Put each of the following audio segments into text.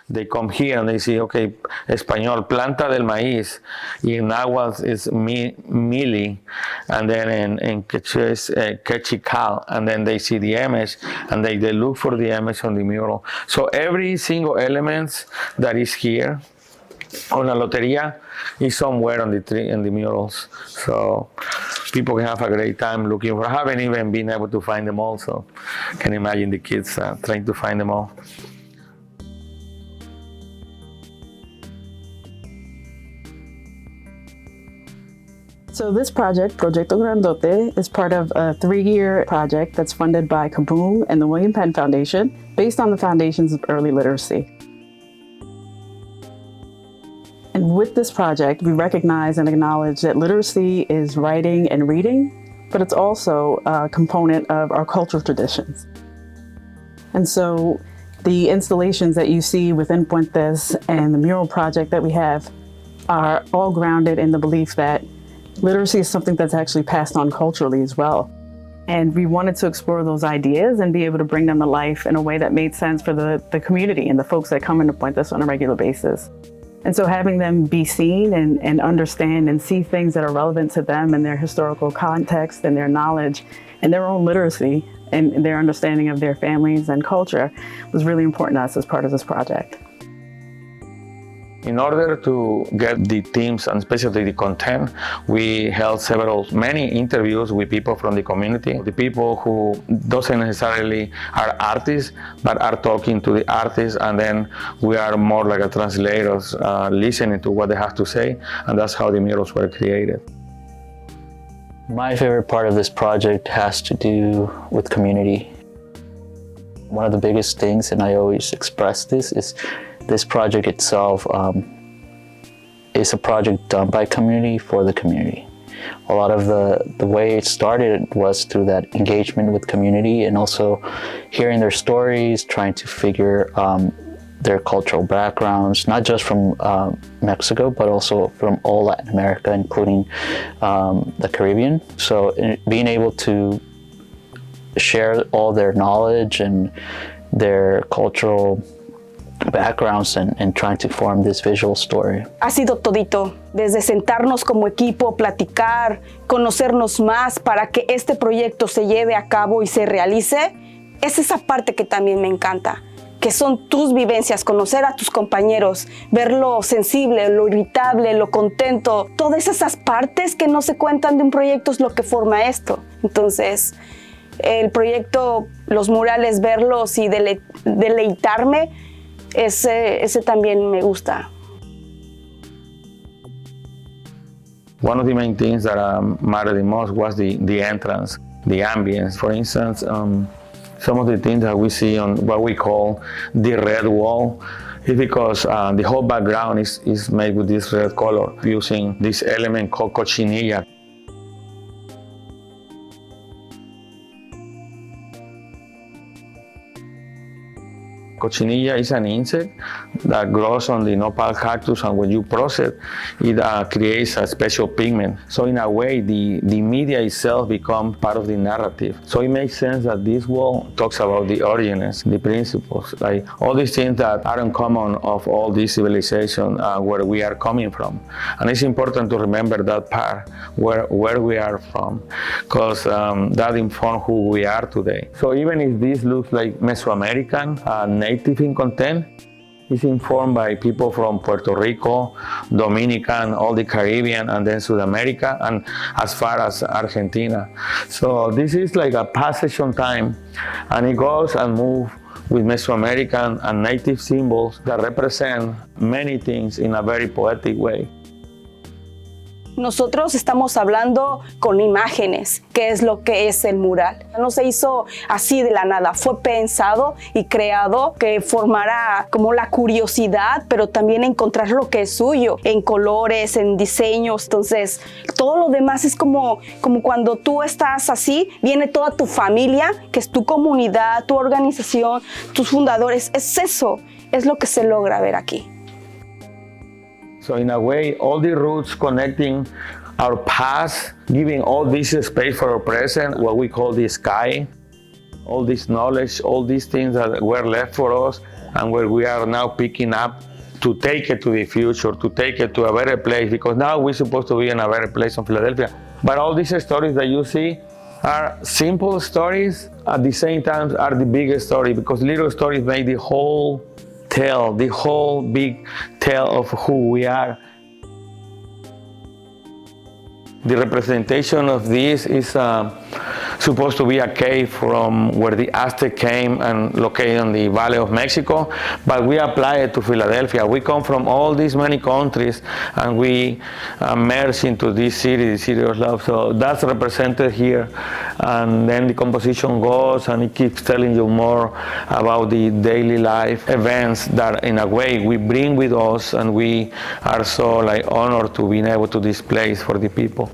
they come here and they see, okay, español, planta del maíz, y in náhuatl is mili, and then in quechua is quechical, and then they see the image, and they look for the image on the mural. So every single element that is here on la Loteria is somewhere on the tree in the murals. So people can have a great time looking for. I haven't even been able to find them all, so can imagine the kids trying to find them all. So this project, Proyecto Grandote, is part of a 3-year project that's funded by Kaboom and the William Penn Foundation, based on the foundations of early literacy. And with this project, we recognize and acknowledge that literacy is writing and reading, but it's also a component of our cultural traditions. And so the installations that you see within Puentes and the mural project that we have are all grounded in the belief that literacy is something that's actually passed on culturally as well. And we wanted to explore those ideas and be able to bring them to life in a way that made sense for the community and the folks that come into Puentes on a regular basis. And so having them be seen and understand and see things that are relevant to them and their historical context and their knowledge and their own literacy and their understanding of their families and culture was really important to us as part of this project. In order to get the themes and especially the content, we held many interviews with people from the community, the people who doesn't necessarily are artists, but are talking to the artists, and then we are more like a translators, listening to what they have to say, and that's how the murals were created. My favorite part of this project has to do with community. One of the biggest things, and I always express this, is this project itself is a project done by community for the community. A lot of the way it started was through that engagement with community and also hearing their stories, trying to figure their cultural backgrounds, not just from Mexico, but also from all Latin America, including the Caribbean. So being able to share all their knowledge and their cultural backgrounds and trying to form this visual story. Ha sido todito, desde sentarnos como equipo, platicar, conocernos más para que este proyecto se lleve a cabo y se realice. Es esa parte que también me encanta, que son tus vivencias, conocer a tus compañeros, ver lo sensible, lo irritable, lo contento, todas esas partes que no se cuentan de un proyecto es lo que forma esto. Entonces, el proyecto, los murales, verlos y deleitarme, ese también me gusta. One of the main things that mattered the most was the entrance, the ambience. For instance, some of the things that we see on what we call the red wall is because the whole background is made with this red color using this element called cochinilla. Cochinilla is an insect that grows on the nopal cactus, and when you process it, creates a special pigment. So in a way, the media itself becomes part of the narrative. So it makes sense that this wall talks about the origins, the principles, like all these things that are uncommon of all this civilization where we are coming from. And it's important to remember that part, where we are from, because that informs who we are today. So even if this looks like Mesoamerican, native in content, is informed by people from Puerto Rico, Dominican, all the Caribbean, and then South America, and as far as Argentina. So this is like a passage on time, and it goes and moves with Mesoamerican and native symbols that represent many things in a very poetic way. Nosotros estamos hablando con imágenes, que es lo que es el mural. No se hizo así de la nada, fue pensado y creado que formará como la curiosidad, pero también encontrar lo que es suyo, en colores, en diseños. Entonces, todo lo demás es como cuando tú estás así, viene toda tu familia, que es tu comunidad, tu organización, tus fundadores. Es eso, es lo que se logra ver aquí. So in a way, all the roots connecting our past, giving all this space for our present, what we call the sky, all this knowledge, all these things that were left for us, and where we are now picking up to take it to the future, to take it to a better place, because now we're supposed to be in a better place in Philadelphia. But all these stories that you see are simple stories, at the same time are the biggest story, because little stories make the whole tale, the whole big tale of who we are. The representation of this is supposed to be a cave from where the Aztec came and located in the Valley of Mexico, but we apply it to Philadelphia. We come from all these many countries and we merge into this city, the city of love. So that's represented here, and then the composition goes and it keeps telling you more about the daily life events that in a way we bring with us, and we are so honored to be able to display for the people.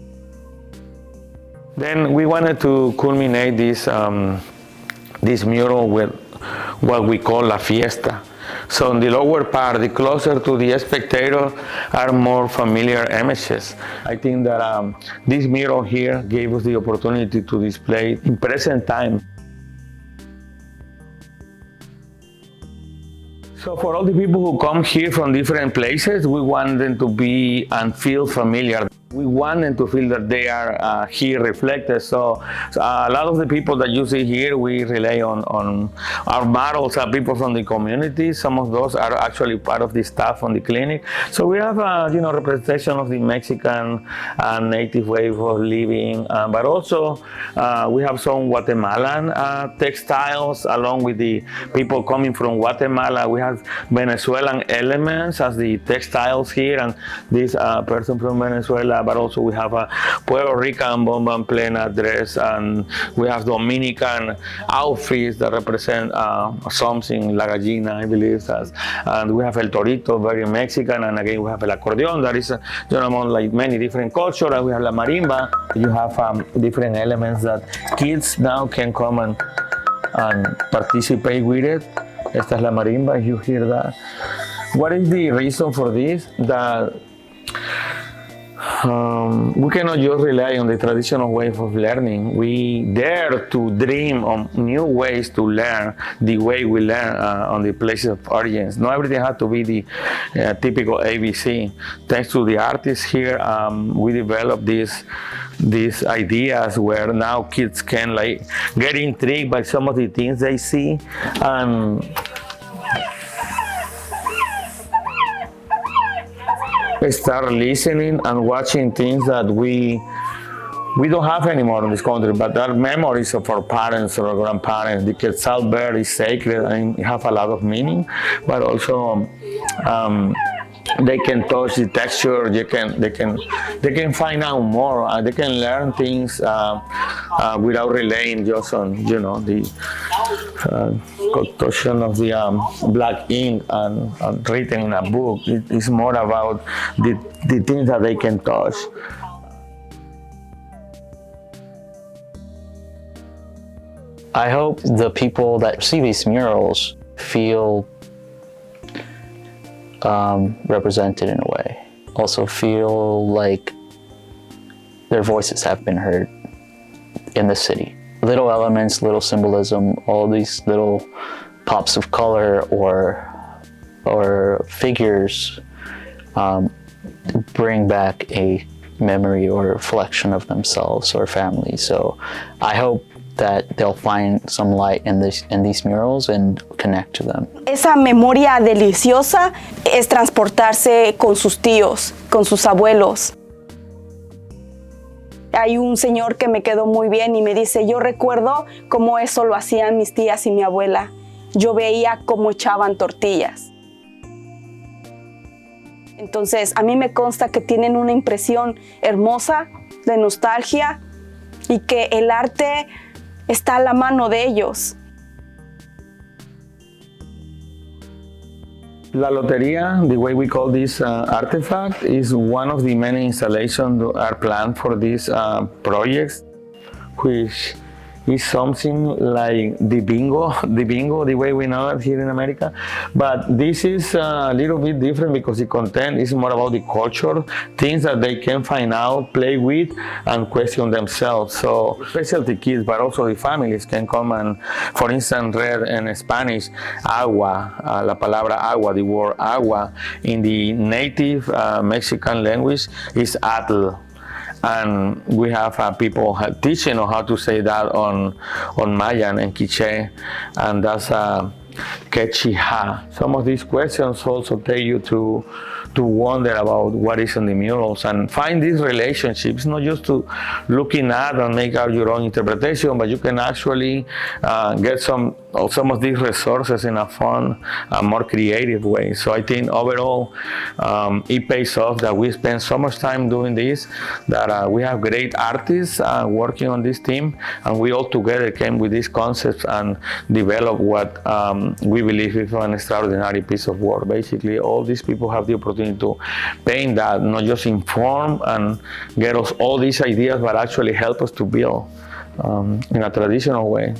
Then we wanted to culminate this mural with what we call La Fiesta. So in the lower part, the closer to the spectator, are more familiar images. I think that this mural here gave us the opportunity to display in present time. So for all the people who come here from different places, we want them to be and feel familiar. We want them to feel that they are here reflected. So a lot of the people that you see here, we rely on our models are people from the community. Some of those are actually part of the staff on the clinic. So we have representation of the Mexican native way of living, but also we have some Guatemalan textiles along with the people coming from Guatemala. We have Venezuelan elements as the textiles here, and this person from Venezuela, but also we have a Puerto Rican bomba en plena dress, and we have Dominican outfits that represent something, la gallina, I believe, and we have el torito, very Mexican, and again we have el acordeon, that is among like many different cultures, and we have la marimba. You have different elements that kids now can come and participate with it. Esta es la marimba, you hear that. What is the reason for this? That we cannot just rely on the traditional way of learning. We dare to dream on new ways to learn the way we learn on the places of origins. Not everything has to be the typical ABC. Thanks to the artists here, we developed these ideas where now kids can get intrigued by some of the things they see. Start listening and watching things that we don't have anymore in this country, but are memories of our parents or our grandparents. The Quetzal bird is sacred and it has a lot of meaning, but also they can touch the texture. They can find out more. They can learn things without relying just on the concoction of the black ink and written in a book. It's more about the things that they can touch. I hope the people that see these murals feel represented in a way. Also feel like their voices have been heard in the city. Little elements, little symbolism, all these little pops of color or figures bring back a memory or reflection of themselves or family. So I hope that they'll find some light in these murals and connect to them. Esa memoria deliciosa es transportarse con sus tíos, con sus abuelos. Hay un señor que me quedó muy bien y me dice, yo recuerdo cómo eso lo hacían mis tías y mi abuela. Yo veía cómo echaban tortillas. Entonces, a mí me consta que tienen una impresión hermosa de nostalgia y que el arte está a la mano de ellos. La Loteria, the way we call this artifact, is one of the many installations that are planned for these projects, which is something like the bingo, the way we know it here in America. But this is a little bit different because the content is more about the culture, things that they can find out, play with, and question themselves. So especially the kids, but also the families can come and, for instance, read in Spanish, agua, la palabra agua, the word agua, in the native Mexican language is atl. And we have people teaching on how to say that on Mayan and Quiche, and that's Quechija. Some of these questions also take you to wonder about what is in the murals and find these relationships, not just to looking at and make out your own interpretation, but you can actually get some of these resources in a fun, more creative way. So I think overall, it pays off that we spend so much time doing this, that we have great artists working on this team, and we all together came with these concepts and developed what we believe is an extraordinary piece of work. Basically, all these people have the opportunity to paint that, not just inform and get us all these ideas, but actually help us to build in a traditional way.